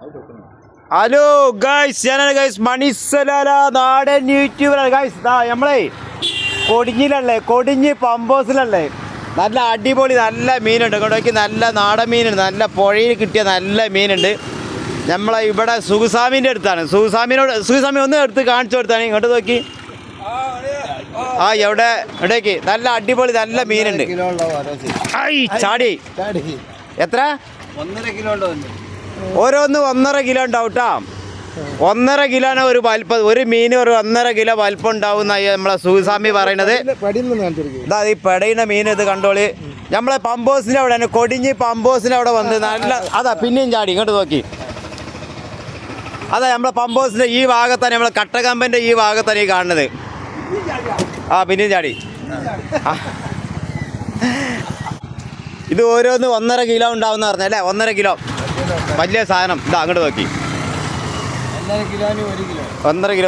Hello guys, ഞാനാണ് guys മണിസലാല നാടൻ യൂട്യൂബറാണ് guys. നമ്മളെ കൊടിഞ്ഞി പമ്പോസിലല്ലേ നല്ല അടിപൊളി നല്ല മീനുണ്ട്. ഇങ്ങോട്ടേക്ക് നല്ല നാടൻ മീനുണ്ട്, നല്ല പുഴയിൽ കിട്ടിയ നല്ല മീനുണ്ട്. നമ്മളെ ഇവിടെ സുഖസ്വാമിൻ്റെ അടുത്താണ്. സുഖസ്വാമി ഒന്ന് എടുത്ത് കാണിച്ചു കൊടുത്താണ്. ഇങ്ങോട്ട് നോക്കി. എവിടേക്ക് നല്ല അടിപൊളി നല്ല മീനുണ്ട്. ചാടി എത്ര? 1.5 കിലോ ഓരോന്ന് 1.5 കിലോ ഉണ്ടാവും കേട്ടോ. 1.5 കിലോന് ഒരു വലിപ്പം, ഒരു മീൻ ഒരു 1.5 കിലോ വലിപ്പം ഉണ്ടാവും എന്നായി നമ്മളെ സുഖസ്വാമി പറയണത്. ഇതാ ഈ പെടയുന്ന മീൻ ഇത് കണ്ടോളി. നമ്മളെ പമ്പോസിൻ്റെ അവിടെ കൊടിഞ്ഞി പമ്പോസിൻ്റെ അവിടെ വന്ന് നല്ല അതാ പിന്നെയും ചാടി. ഇങ്ങോട്ട് നോക്കി. അതാ നമ്മളെ പമ്പോസിൻ്റെ ഈ ഭാഗത്താണ്, നമ്മളെ കട്ടകമ്പൻ്റെ ഈ ഭാഗത്താണ് ഈ കാണുന്നത്. പിന്നെയും ചാടി. ഇത് ഓരോന്ന് 1.5 കിലോ ഉണ്ടാവുന്ന പറഞ്ഞല്ലേ. 1.5 കിലോ വലിയ സാധനം. ഇതാ അങ്ങോട്ട് നോക്കി. 1.5 കിലോന് 1 കിലോ. 1.5 കിലോ.